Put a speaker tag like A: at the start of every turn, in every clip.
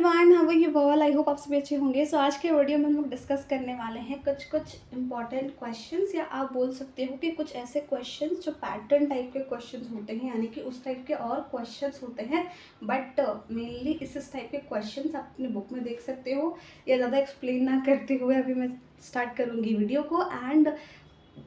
A: Everyone, how are you all? I hope आप सभी अच्छे होंगे। सो आज के वीडियो में हम लोग डिस्कस करने वाले हैं कुछ इंपॉर्टेंट क्वेश्चंस, या आप बोल सकते हो कि कुछ ऐसे क्वेश्चंस जो पैटर्न टाइप के क्वेश्चंस होते हैं, यानी कि उस टाइप के और क्वेश्चंस होते हैं, बट मेनली इस टाइप के क्वेश्चंस आप अपनी बुक में देख सकते हो। या ज़्यादा एक्सप्लेन ना करते हुए अभी मैं स्टार्ट करूँगी वीडियो को। एंड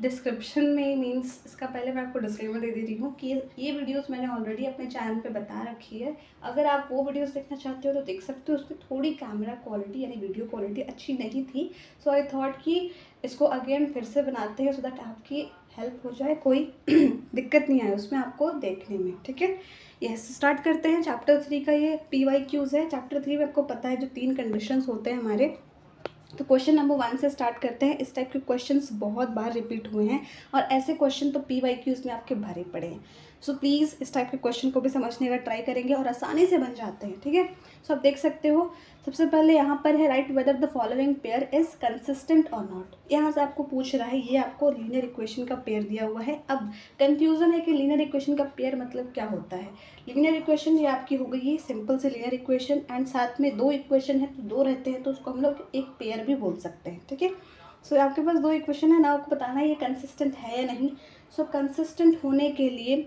A: डिस्क्रिप्शन में मीन्स इसका पहले मैं आपको डिस्क्लेमर दे रही हूँ कि ये वीडियोस मैंने ऑलरेडी अपने चैनल पे बता रखी है। अगर आप वो वीडियोस देखना चाहते हो तो देख सकते हो। उसमें थोड़ी कैमरा क्वालिटी यानी वीडियो क्वालिटी अच्छी नहीं थी, सो आई थॉट कि इसको अगेन फिर से बनाते हैं सो दैट आपकी हेल्प हो जाए, कोई दिक्कत नहीं आए उसमें आपको देखने में। ठीक है, यस, स्टार्ट करते हैं। चैप्टर 3 का ये PYQs है। चैप्टर 3 में आपको पता है जो 3 कंडीशंस होते हैं हमारे। तो क्वेश्चन नंबर 1 से स्टार्ट करते हैं। इस टाइप के क्वेश्चंस बहुत बार रिपीट हुए हैं और ऐसे क्वेश्चन तो PYQs में आपके भरे पड़े हैं। सो प्लीज़ इस टाइप के क्वेश्चन को भी समझने का ट्राई करेंगे और आसानी से बन जाते हैं। ठीक है, सो आप देख सकते हो। सबसे पहले यहाँ पर है right whether the following pair is consistent और नॉट। यहाँ से आपको पूछ रहा है, ये आपको लीनियर इक्वेशन का पेयर दिया हुआ है। अब कंफ्यूजन है कि लीनियर इक्वेशन का पेयर मतलब क्या होता है। लीनियर इक्वेशन ये आपकी हो गई है सिंपल से लीनियर इक्वेशन, एंड साथ में दो इक्वेशन है तो दो रहते हैं तो उसको हम लोग एक पेयर भी बोल सकते हैं। ठीक है, सो आपके पास दो इक्वेशन है ना, आपको बताना है ये कंसिस्टेंट है या नहीं। सो कंसिस्टेंट होने के लिए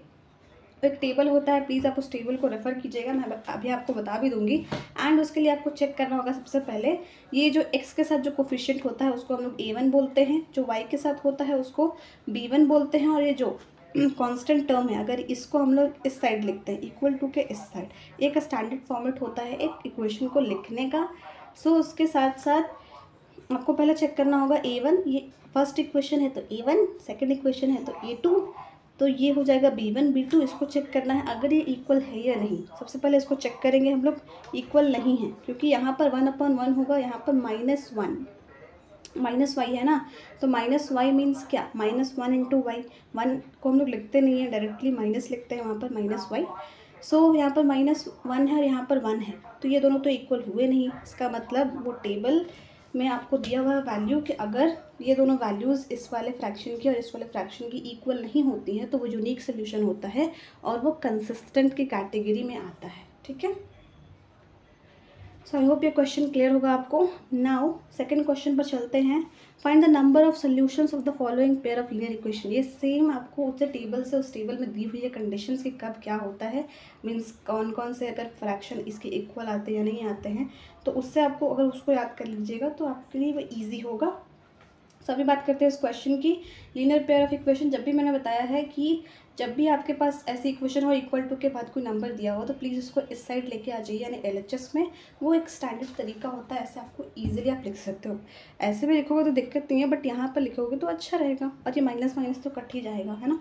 A: एक टेबल होता है, प्लीज़ आप उस टेबल को रेफ़र कीजिएगा, मैं अभी आपको बता भी दूंगी। एंड उसके लिए आपको चेक करना होगा सबसे पहले ये जो x के साथ जो कोफिशिएंट होता है उसको हम लोग A1 बोलते हैं, जो y के साथ होता है उसको B1 बोलते हैं, और ये जो कांस्टेंट टर्म है अगर इसको हम लोग इस साइड लिखते हैं इक्वल टू के इस साइड, एक स्टैंडर्ड फॉर्मेट होता है एक इक्वेशन को लिखने का। सो उसके साथ साथ आपको पहले चेक करना होगा A1, ये फर्स्ट इक्वेशन है तो A1, सेकंड इक्वेशन है तो A2, तो ये हो जाएगा B1 B2। इसको चेक करना है अगर ये इक्वल है या नहीं। सबसे पहले इसको चेक करेंगे हम लोग, इक्वल नहीं है क्योंकि यहाँ पर 1/1 होगा, यहाँ पर माइनस वाई है ना, तो माइनस वाई मीन्स क्या, -1 × y। 1 को हम लोग लिखते नहीं है डायरेक्टली, माइनस लिखते हैं वहाँ पर -y। सो यहाँ पर -1 है और यहाँ पर 1 है, तो ये दोनों तो इक्वल हुए नहीं। इसका मतलब वो टेबल में आपको दिया हुआ वैल्यू कि अगर ये दोनों वैल्यूज़ इस वाले फ्रैक्शन की और इस वाले फ्रैक्शन की इक्वल नहीं होती हैं तो वो यूनिक सोल्यूशन होता है और वो कंसिस्टेंट की कैटेगरी में आता है। ठीक है, सो आई होप ये क्वेश्चन क्लियर होगा आपको। नाउ सेकंड क्वेश्चन पर चलते हैं। Find the number of solutions of the following pair of linear equation. ये सेम आपको उस टेबल से उस टेबल में दी हुई है कंडीशंस कि कब क्या होता है, मीन्स कौन कौन से अगर फ्रैक्शन इसके इक्वल आते हैं या नहीं आते हैं, तो उससे आपको अगर उसको याद कर लीजिएगा तो आपके लिए वो ईजी होगा। सो अभी बात करते हैं इस क्वेश्चन की। लीनियर पेयर ऑफ इक्वेशन, जब भी मैंने बताया है कि जब भी आपके पास ऐसी इक्वेशन हो इक्वल टू के बाद कोई नंबर दिया हो तो प्लीज़ उसको इस साइड लेके आ जाइए, यानी LHS में। वो एक स्टैंडर्ड तरीका होता है, ऐसे आपको ईजिली आप लिख सकते हो। ऐसे भी लिखोगे तो दिक्कत नहीं है, बट यहाँ पर लिखोगे तो अच्छा रहेगा, और ये माइनस माइनस तो कट ही जाएगा, है ना।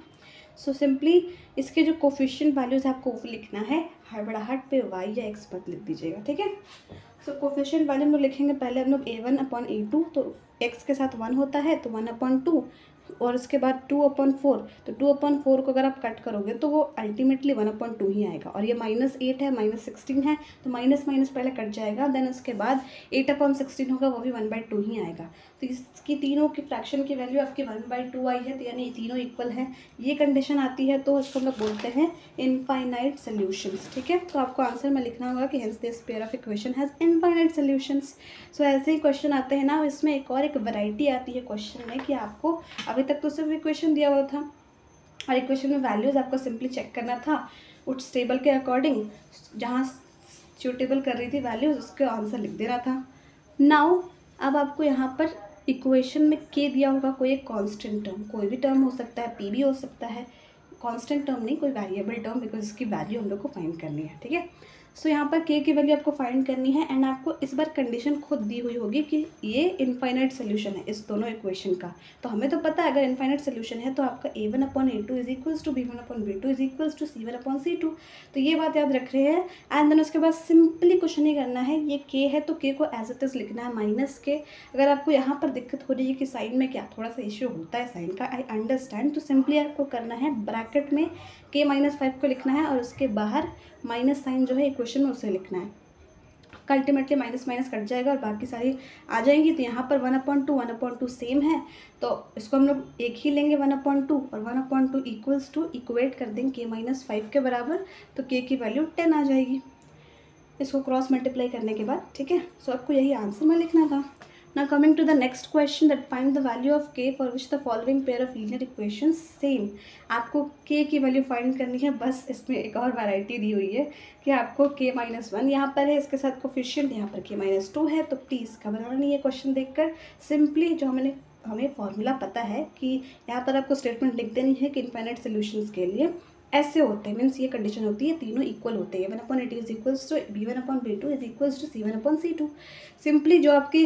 A: सो सिंपली इसके जो कोफिशिएंट वैल्यूज़ आपको वो लिखना है, हड़बड़ाहट पे y या x मत लिख दीजिएगा। ठीक है, सो कोफिशिएंट वैल्यू हम लोग लिखेंगे पहले हम लोग A1/A2, तो x के साथ 1 होता है तो 1/2, और उसके बाद 2/4, तो 2/4 को अगर आप कट करोगे तो वो अल्टीमेटली 1/2 ही आएगा। और ये -8 है -16 है तो माइनस माइनस पहले कट जाएगा, देन उसके बाद 8/16 होगा, वो भी 1/2 ही आएगा। तो इसकी तीनों की फ्रैक्शन की वैल्यू आपकी 1/2 आई है, तो यानी तीनों इक्वल है। ये कंडीशन आती है तो इसको हम लोग बोलते हैं इनफाइनाइट सोल्यूशंस। ठीक है, तो आपको आंसर में लिखना होगा कि hence this pair of equation has infinite solutions. So ऐसे ही क्वेश्चन आते हैं ना, इसमें एक और एक वैरायटी आती है क्वेश्चन में कि आपको अभी तक तो सिर्फ इक्वेशन दिया हुआ था और इक्वेशन में वैल्यूज़ आपको सिंपली चेक करना था उस टेबल के अकॉर्डिंग, जहाँ सूटेबल कर रही थी वैल्यूज़ उसके आंसर लिख देना था। नाउ अब आपको यहाँ पर इक्वेशन में के दिया होगा कोई एक कांस्टेंट टर्म, कोई भी टर्म हो सकता है, पी भी हो सकता है, कांस्टेंट टर्म नहीं, कोई वेरिएबल टर्म, बिकॉज इसकी वैल्यू हम लोग को फाइंड करनी है। ठीक है, सो यहाँ पर के की वैल्यू आपको फाइंड करनी है, एंड आपको इस बार कंडीशन खुद दी हुई होगी कि ये इनफाइनाइट सोल्यूशन है इस दोनों इक्वेशन का। तो हमें तो पता है अगर इनफाइनाइट सोल्यूशन है तो आपका A1/A2 is equals to B1/B2 is equals to C1/C2, तो ये बात याद रख रहे हैं। एंड देन उसके बाद सिंपली कुछ नहीं करना है, ये के है तो के को एज इट इज लिखना है माइनस के। अगर आपको यहाँ पर दिक्कत हो रही है कि साइन में क्या थोड़ा सा इश्यू होता है साइन का, आई अंडरस्टैंड, तो सिंपली आपको करना है ब्रैकेट में K-5 को लिखना है और उसके बाहर माइनस साइन जो है इक्वेशन में उसे लिखना है। अल्टीमेटली माइनस माइनस कट जाएगा और बाकी सारी आ जाएंगी, तो यहाँ पर 1/2 सेम है तो इसको हम लोग एक ही लेंगे 1/2, और 1/2 इक्वल्स टू इक्वेट कर देंगे K-5 के बराबर, तो K की वैल्यू 10 आ जाएगी। इसको क्रॉस मल्टीप्लाई करने के बाद, ठीक है। सो आपको यही आंसर में लिखना था। Now coming to the next question, that find the value of k for which the following pair of linear equation same. आपको k की वैल्यू फाइंड करनी है, बस इसमें एक और वैरायटी दी हुई है कि आपको k-1 यहाँ पर है, इसके साथ कोफिशिएंट यहाँ पर k-2 है। तो प्लीज़ घबराना नहीं है क्वेश्चन देखकर, सिंपली जो हमें फॉर्मूला पता है कि यहाँ पर आपको स्टेटमेंट लिख देनी है कि इनफाइनाइट सॉल्यूशंस के लिए ऐसे होते हैं, मीन्स ये कंडीशन होती है, तीनों इक्वल होते हैं, A1/A2 is equals to B1/B2 is equals to C1/C2। Simply जो आपके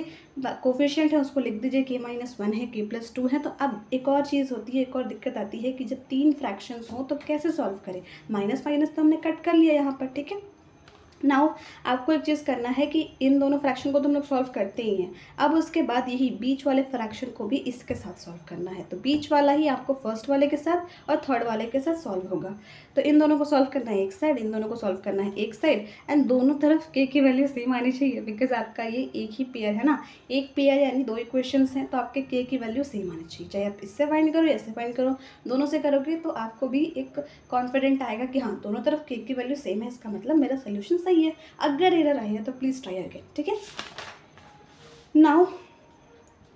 A: कोफिशिएंट है उसको लिख दीजिए, k-1 है, k+2 है। तो अब एक और चीज़ होती है, एक और दिक्कत आती है कि जब तीन फ्रैक्शंस हो तो कैसे सॉल्व करें। माइनस माइनस तो हमने कट कर लिया यहाँ पर, ठीक है। नाउ आपको एक चीज़ करना है कि इन दोनों फ्रैक्शन को तो हम लोग सॉल्व करते ही हैं, अब उसके बाद यही बीच वाले फ्रैक्शन को भी इसके साथ सॉल्व करना है। तो बीच वाला ही आपको फर्स्ट वाले के साथ और थर्ड वाले के साथ सॉल्व होगा। तो इन दोनों को सॉल्व करना है एक साइड, इन दोनों को सॉल्व करना है एक साइड, एंड दोनों तरफ k की वैल्यू सेम आनी चाहिए, बिकॉज आपका ये एक ही पेयर है ना, एक पेयर यानी दो इक्वेशंस हैं, तो आपके k की वैल्यू सेम आनी चाहिए। चाहे आप इससे फाइंड करो या इससे फाइंड करो, दोनों से करोगे तो आपको भी एक कॉन्फिडेंट आएगा कि हाँ दोनों तरफ k की वैल्यू सेम है, इसका मतलब मेरा सोल्यूशन सही है। अगर एरर आई है तो प्लीज़ ट्राई अगेन, ठीक है। नाउ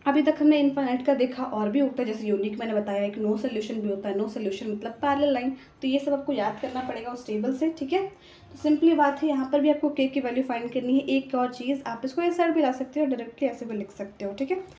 A: अभी तक हमने इनफाइनाइट का देखा, और भी होता है, जैसे यूनिक मैंने बताया, एक नो सोल्यूशन भी होता है। नो सोल्यूशन मतलब पैरेलल लाइन, तो ये सब आपको याद करना पड़ेगा उस टेबल से, ठीक है। तो सिंपली बात है, यहाँ पर भी आपको k की वैल्यू फाइंड करनी है। एक और चीज़, आप इसको इस साइड भी ला सकते हो, डायरेक्टली ऐसे भी लिख सकते हो, ठीक है।